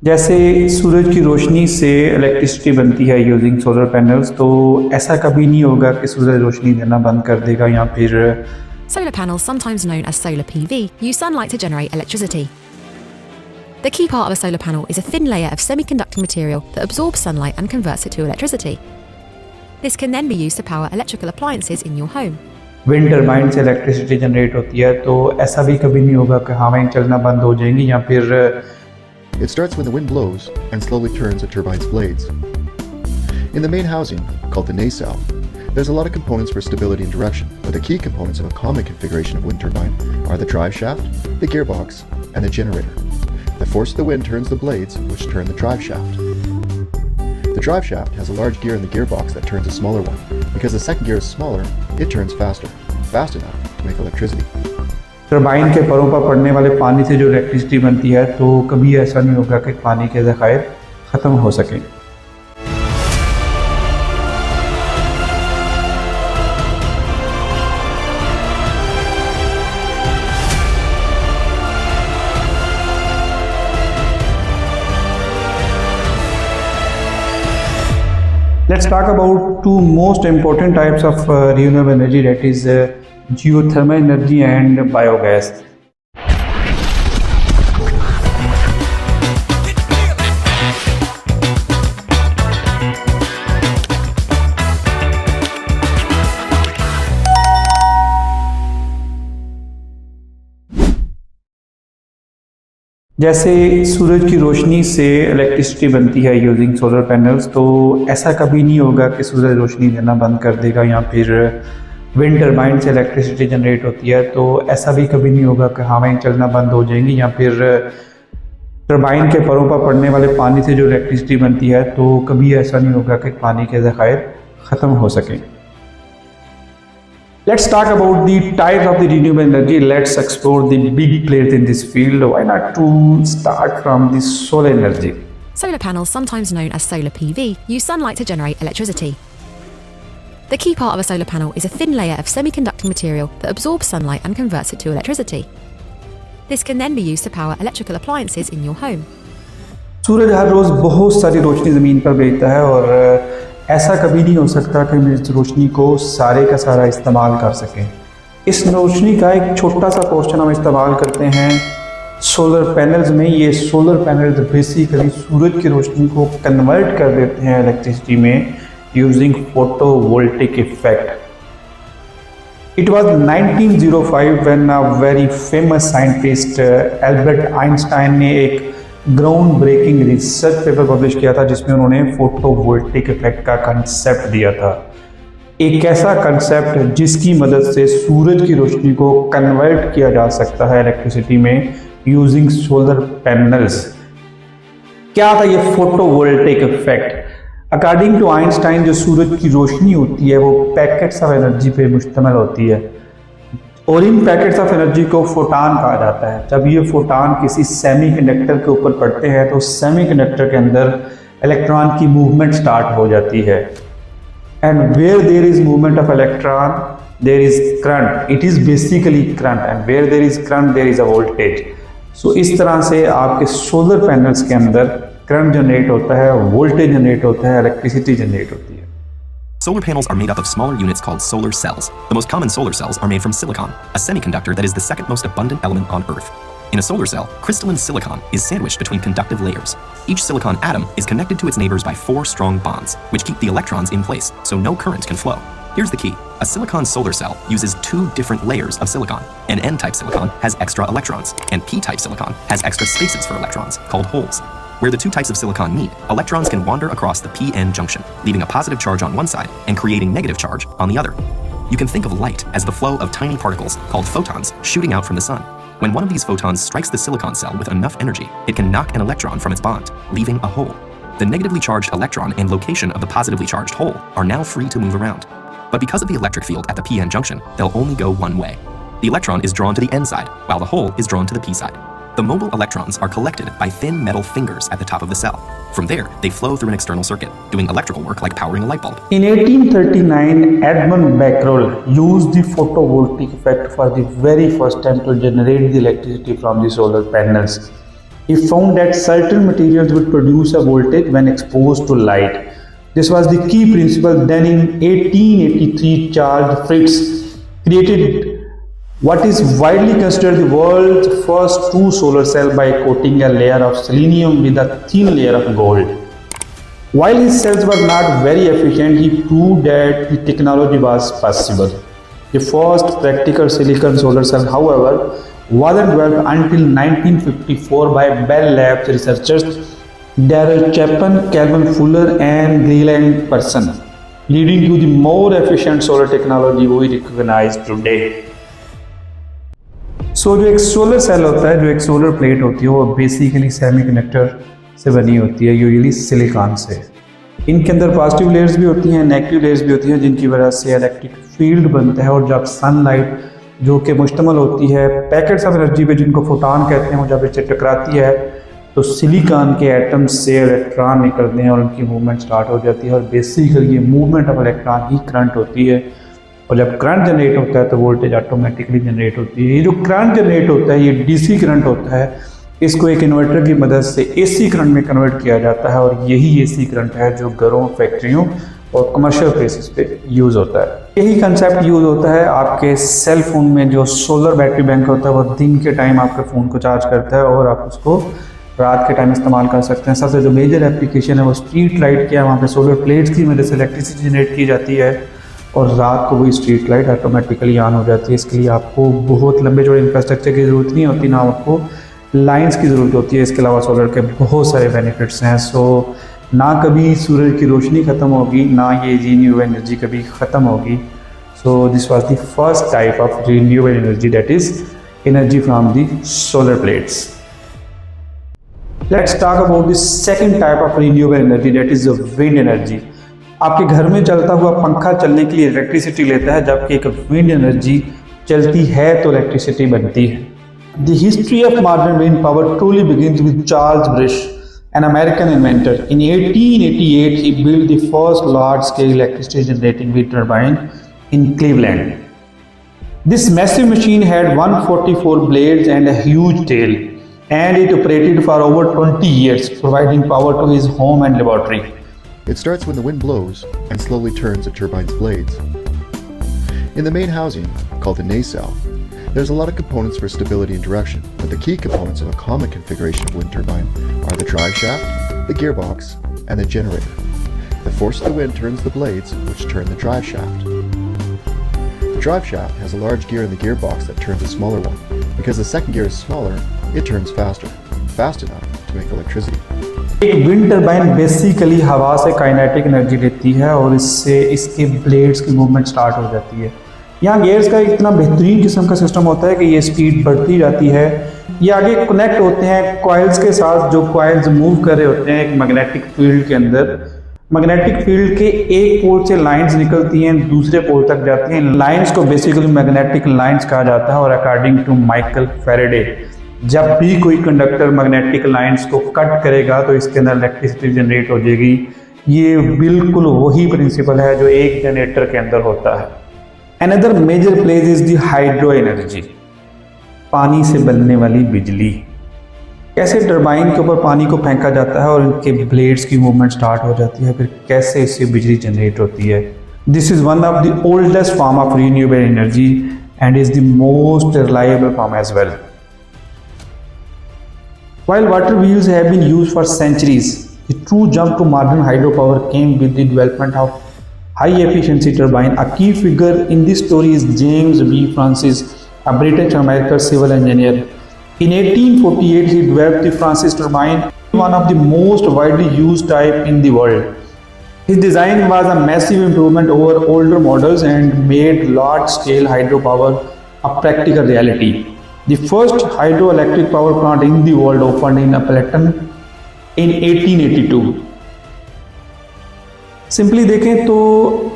जैसे सूरज की रोशनी से इलेक्ट्रिसिटी बनती है यूजिंग सोलर पैनल्स, तो ऐसा कभी नहीं होगा कि सूरज रोशनी देना बंद कर देगा या फिर Solar panels, sometimes known as solar PV, use sunlight to generate electricity. The key part of a solar panel is a thin layer of semiconducting material that absorbs sunlight and converts it to electricity. This can then be used to power electrical appliances in your home. Wind turbine से electricity generate होती है, तो ऐसा भी कभी नहीं होगा कि हवाएं चलना बंद हो जाएंगी या फिर It starts when the wind blows and slowly turns a turbine's blades. In the main housing, called the nacelle, there's a lot of components for stability and direction, but the key components of a common configuration of wind turbine are the drive shaft, the gearbox, and the generator. The force of the wind turns the blades, which turn the drive shaft. The drive shaft has a large gear in the gearbox that turns a smaller one. Because the second gear is smaller, it turns faster, fast enough to make electricity. Turbine के परों पर पड़ने वाले पानी से जो electricity बनती है, तो कभी ऐसा नहीं होगा कि पानी के ज़खायर ख़त्म हो सकें। Let's talk about two most important types of renewable energy, that is geothermal energy and biogas. जैसे सूरज की रोशनी से इलेक्ट्रिसिटी बनती है यूजिंग सोलर पैनल्स, तो ऐसा कभी नहीं होगा कि सूरज रोशनी देना बंद कर देगा या फिर विंड टर्बाइन से इलेक्ट्रिसिटी जनरेट होती है, तो ऐसा भी कभी नहीं होगा कि हवाएं चलना बंद हो जाएंगी या फिर टर्बाइन के परों पर पड़ने वाले पानी से जो इलेक्ट्रिसिटी बनती है, तो कभी ऐसा नहीं होगा कि पानी के ज़खायर ख़त्म हो सकें। Let's talk about the types of the renewable energy. Let's explore the big players in this field. Why not to start from the solar energy? Solar panels, sometimes known as solar PV, use sunlight to generate electricity. The key part of a solar panel is a thin layer of semiconducting material that absorbs sunlight and converts it to electricity. This can then be used to power electrical appliances in your home. सूरज हर रोज़ बहुत सारी रोशनी ज़मीन पर भेजता है और ऐसा कभी नहीं हो सकता कि हम इस रोशनी को सारे का सारा इस्तेमाल कर सकें। इस रोशनी का एक छोटा सा पोर्शन हम इस्तेमाल करते हैं सोलर पैनल्स में। ये सोलर पैनल्स बेसिकली सूरज की रोशनी को कन्वर्ट कर देते हैं इलेक्ट्रिसिटी में using photovoltaic effect. It was 1905 when a very famous scientist Albert Einstein ने एक ground breaking research paper publish किया था, जिसमें उन्होंने फोटोवोल्टिक इफेक्ट का कंसेप्ट दिया था। एक ऐसा कंसेप्ट जिसकी मदद से सूरज की रोशनी को कन्वर्ट किया जा सकता है इलेक्ट्रिसिटी में यूजिंग सोलर पैनल्स। क्या था ये photovoltaic effect? According to Einstein, जो सूरज की रोशनी होती है वो पैकेट्स ऑफ एनर्जी पे मुश्तमिल होती है और इन पैकेट्स ऑफ एनर्जी को फोटान कहा जाता है। जब ये फोटान किसी सेमीकंडक्टर के ऊपर पड़ते हैं, तो सेमीकंडक्टर के अंदर इलेक्ट्रॉन की मूवमेंट स्टार्ट हो जाती है। And where there is movement of electron there is current. It is basically current, and where there is current there is a voltage. So इस तरह से आपके सोलर पैनल्स के अंदर करंट जनरेट होता है, वोल्टेज जनरेट होता है, इलेक्ट्रिसिटी जनरेट होती है। Solar panels are made up of smaller units called solar cells. The most common solar cells are made from silicon, a semiconductor that is the second most abundant element on Earth. In a solar cell, crystalline silicon is sandwiched between conductive layers. Each silicon atom is connected to its neighbors by 4 strong bonds, which keep the electrons in place, so no current can flow. Here's the key. A silicon solar cell uses 2 different layers of silicon. An N-type silicon has extra electrons, and P-type silicon has extra spaces for electrons, called holes. Where the 2 types of silicon meet, electrons can wander across the p-n junction, leaving a positive charge on one side and creating negative charge on the other. You can think of light as the flow of tiny particles called photons shooting out from the sun. When one of these photons strikes the silicon cell with enough energy, it can knock an electron from its bond, leaving a hole. The negatively charged electron and location of the positively charged hole are now free to move around. But because of the electric field at the p-n junction, they'll only go one way. The electron is drawn to the n side, while the hole is drawn to the p side. The mobile electrons are collected by thin metal fingers at the top of the cell. From there, they flow through an external circuit, doing electrical work like powering a light bulb. In 1839, Edmund Becquerel used the photovoltaic effect for the very first time to generate the electricity from the solar panels. He found that certain materials would produce a voltage when exposed to light. This was the key principle. Then in 1883, Charles Fritz created what is widely considered the world's first true solar cell by coating a layer of selenium with a thin layer of gold. While his cells were not very efficient, he proved that the technology was possible. The first practical silicon solar cell, however, wasn't developed until 1954 by Bell Labs researchers Darrell Chapman, Calvin Fuller and Leland Person, leading to the more efficient solar technology we recognize today. जो एक solar cell होता है, जो एक solar plate होती है, वो basically semiconductor से बनी होती है, यूजुअली सिलिकॉन से। इनके अंदर पॉजिटिव लेयर्स भी होती हैं, नेगेटिव लेयर्स भी होती हैं, जिनकी वजह से इलेक्ट्रिक फील्ड बनता है। और जब सनलाइट जो कि मुश्तमल होती है पैकेट्स ऑफ एनर्जी पे, जिनको फोटॉन कहते हैं, वो जब इससे टकराती है तो सिलिकॉन के एटम्स से इलेक्ट्रॉन निकलते हैं और उनकी मूवमेंट स्टार्ट हो जाती है। और बेसिकली ये movement of electron he current होती है। और जब करंट जनरेट होता है तो वोल्टेज ऑटोमेटिकली जनरेट होती है। ये जो करंट जनरेट होता है, ये डीसी करंट होता है, इसको एक इन्वर्टर की मदद से एसी करंट में कन्वर्ट किया जाता है। और यही एसी करंट है जो घरों, फैक्ट्रियों और कमर्शियल प्लेसेस पे यूज़ होता है। यही कंसेप्ट यूज़ होता है आपके सेल फोन में। जो सोलर बैटरी बैंक होता है, वो दिन के टाइम आपके फ़ोन को चार्ज करता है और आप उसको रात के टाइम इस्तेमाल कर सकते हैं। सबसे जो मेजर एप्लीकेशन है वो स्ट्रीट लाइट की है। वहाँ पे सोलर प्लेट्स की मदद से इलेक्ट्रिसिटी जनरेट की जाती है और रात को वही स्ट्रीट लाइट ऑटोमेटिकली ऑन हो जाती है। इसके लिए आपको बहुत लंबे चौड़े इंफ्रास्ट्रक्चर की ज़रूरत नहीं होती, ना आपको लाइंस की ज़रूरत होती है। इसके अलावा सोलर के बहुत सारे बेनिफिट्स हैं। सो ना कभी सूरज की रोशनी ख़त्म होगी, ना ये रीन्यूएबल एनर्जी कभी ख़त्म होगी। So this was the first type of renewable energy, that is energy from the solar plates. Let's talk about the second type of renewable energy, that is wind energy. आपके घर में चलता हुआ पंखा चलने के लिए इलेक्ट्रिसिटी लेता है, जबकि एक विंड एनर्जी चलती है तो इलेक्ट्रिसिटी बनती है। The history of modern wind power truly begins with Charles Brish, an American inventor. In 1888, he built the first large-scale electricity generating wind turbine in Cleveland. This massive machine had 144 blades and a huge tail, and it operated for over 20 years, providing power to his home and laboratory. It starts when the wind blows and slowly turns the turbine's blades. In the main housing, called the nacelle, there's a lot of components for stability and direction, but the key components of a common configuration of wind turbine are the drive shaft, the gearbox, and the generator. The force of the wind turns the blades, which turn the drive shaft. The drive shaft has a large gear in the gearbox that turns a smaller one. Because the second gear is smaller, it turns faster, fast enough to make electricity. एक wind turbine basically हवा से kinetic energy लेती है और इससे इसके blades की movement start हो जाती है। यहाँ गियर्स का इतना बेहतरीन किस्म का सिस्टम होता है कि ये स्पीड बढ़ती जाती है। ये आगे कनेक्ट होते हैं कॉइल्स के साथ, जो कॉइल्स मूव कर रहे होते हैं एक मैग्नेटिक फील्ड के अंदर। मैग्नेटिक फील्ड के एक पोल से लाइंस निकलती हैं, दूसरे पोल तक जाती हैं। लाइंस को बेसिकली मैग्नेटिक लाइंस कहा जाता है। और अकॉर्डिंग टू माइकल फैराडे, जब भी कोई कंडक्टर मैग्नेटिक लाइंस को कट करेगा तो इसके अंदर इलेक्ट्रिसिटी जनरेट हो जाएगी। ये बिल्कुल वही प्रिंसिपल है जो एक जनरेटर के अंदर होता है। Another major place is the hydro energy, पानी से बनने वाली बिजली। कैसे टरबाइन के ऊपर पानी को फेंका जाता है और इनके ब्लेड्स की मूवमेंट स्टार्ट हो जाती है, फिर कैसे इससे बिजली जनरेट होती है। This is one of the oldest form of renewable energy and is the most reliable form as well. While water wheels have been used for centuries, the true jump to modern hydropower came with the development of high efficiency turbine. A key figure in this story is James B. Francis, a British American civil engineer. In 1848, he developed the Francis turbine, one of the most widely used type in the world. His design was a massive improvement over older models and made large-scale hydropower a practical reality. The first hydroelectric power plant in the world opened in Appleton in 1882. Simply देखें तो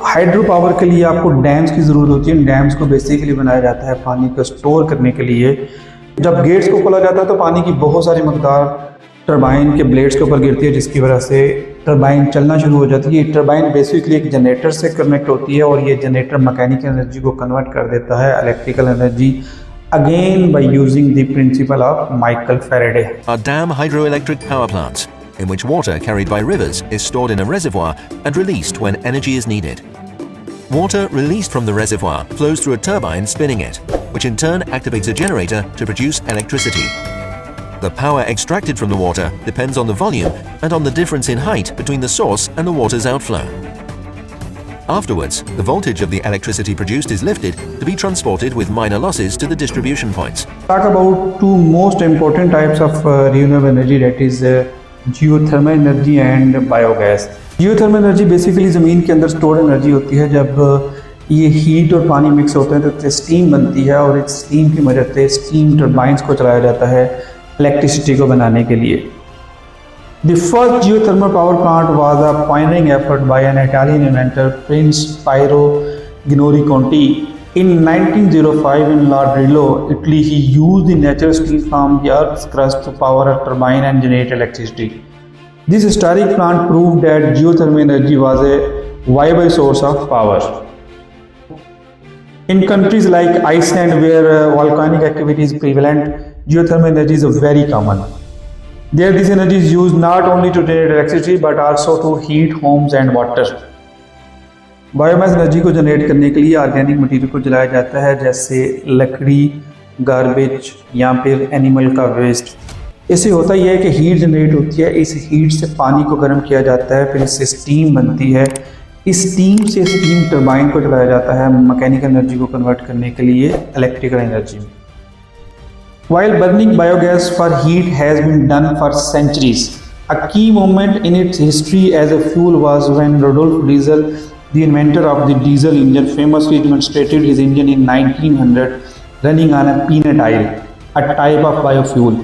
hydro power के लिए आपको dams की ज़रूरत होती है। Dams को बेसिकली बनाया जाता है पानी को स्टोर करने के लिए। जब गेट्स को खोला जाता है तो पानी की बहुत सारी मकदार टरबाइन के ब्लेड्स के ऊपर गिरती है, जिसकी वजह से टरबाइन चलना शुरू हो जाती है। ये टरबाइन बेसिकली एक जनरेटर से कनेक्ट होती है और ये जनरेटर मैकेनिकल एनर्जी को कन्वर्ट कर देता है electrical energy. again by using the principle of Michael Faraday. Are dam hydroelectric power plants, in which water carried by rivers is stored in a reservoir and released when energy is needed. Water released from the reservoir flows through a turbine spinning it, which in turn activates a generator to produce electricity. The power extracted from the water depends on the volume and on the difference in height between the source and the water's outflow. Afterwards, the voltage of the electricity produced is lifted to be transported with minor losses to the distribution points. Talk about two most important types of renewable energy, that is geothermal energy and biogas. Geothermal energy basically ज़मीन के अंदर store energy होती है। जब ये heat और पानी mix होते हैं तो स्टीम बनती है और इस स्टीम की मदद से स्टीम टर्बाइंस को चलाया जाता है इलेक्ट्रिसिटी को बनाने के लिए। The first geothermal power plant was a pioneering effort by an Italian inventor, Prince Piero Ginori Conti. In 1905 in Lardrillo, Italy, he used the natural steam from the Earth's crust to power a turbine and generate electricity. This historic plant proved that geothermal energy was a viable source of power. In countries like Iceland, where volcanic activity is prevalent, geothermal energy is very common. There, this energy is used not only to generate electricity but also to heat homes and water. Biomass energy को generate करने के लिए organic material को जलाया जाता है, जैसे लकड़ी, गार्बेज या फिर एनिमल का वेस्ट। इससे होता यह है कि हीट जनरेट होती है, इस हीट से पानी को गर्म किया जाता है, फिर इससे स्टीम बनती है, इस स्टीम से स्टीम टरबाइन को चलाया जाता है मैकेनिकल एनर्जी को कन्वर्ट करने के लिए इलेक्ट्रिकल एनर्जी में। While burning biogas for heat has been done for centuries, a key moment in its history as a fuel was when Rudolf Diesel, the inventor of the diesel engine, famously demonstrated his engine in 1900 running on a peanut oil, a type of biofuel.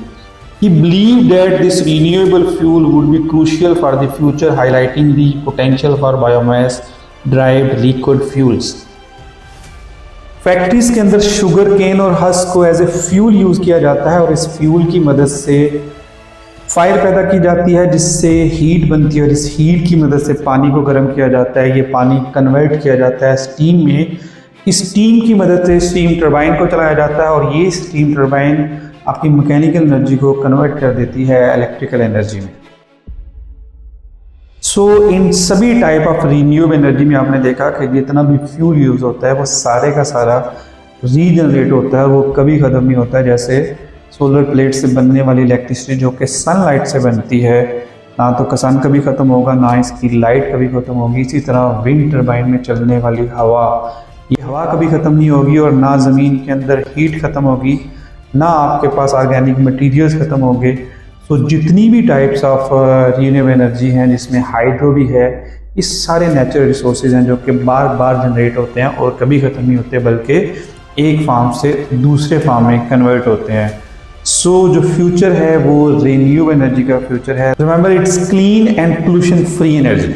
He believed that this renewable fuel would be crucial for the future, highlighting the potential for biomass-derived liquid fuels. Factories के अंदर sugar cane और husk को as a fuel use किया जाता है और इस fuel की मदद से फायर पैदा की जाती है जिससे हीट बनती है और इस हीट की मदद से पानी को गर्म किया जाता है। ये पानी कन्वर्ट किया जाता है स्टीम में। इस स्टीम की मदद से स्टीम टरबाइन को चलाया जाता है और ये स्टीम टरबाइन आपकी मैकेनिकल एनर्जी को कन्वर्ट कर देती है इलेक्ट्रिकल एनर्जी में। सो इन सभी टाइप ऑफ रीन्यूएबल एनर्जी में आपने देखा कि जितना भी फ्यूल यूज़ होता है वो सारे का सारा रीजनरेट होता है, वो कभी ख़त्म नहीं होता है। जैसे सोलर प्लेट से बनने वाली इलेक्ट्रिसिटी जो कि सनलाइट से बनती है, ना तो सन कभी ख़त्म होगा ना इसकी लाइट कभी ख़त्म होगी। इसी तरह विंड टरबाइन में चलने वाली हवा, ये हवा कभी ख़त्म नहीं होगी और ना ज़मीन के अंदर हीट ख़त्म होगी, ना आपके पास ऑर्गेनिक मटीरियल्स ख़त्म होंगे। तो जितनी भी टाइप्स ऑफ रीन्यूएबल एनर्जी हैं जिसमें हाइड्रो भी है, ये सारे नेचुरल रिसोर्सेज हैं जो कि बार बार जनरेट होते हैं और कभी ख़त्म नहीं होते, बल्कि एक फार्म से दूसरे फार्म में कन्वर्ट होते हैं। सो जो फ्यूचर है वो रीन्यूएबल एनर्जी का फ्यूचर है। Remember, it's clean and pollution free energy.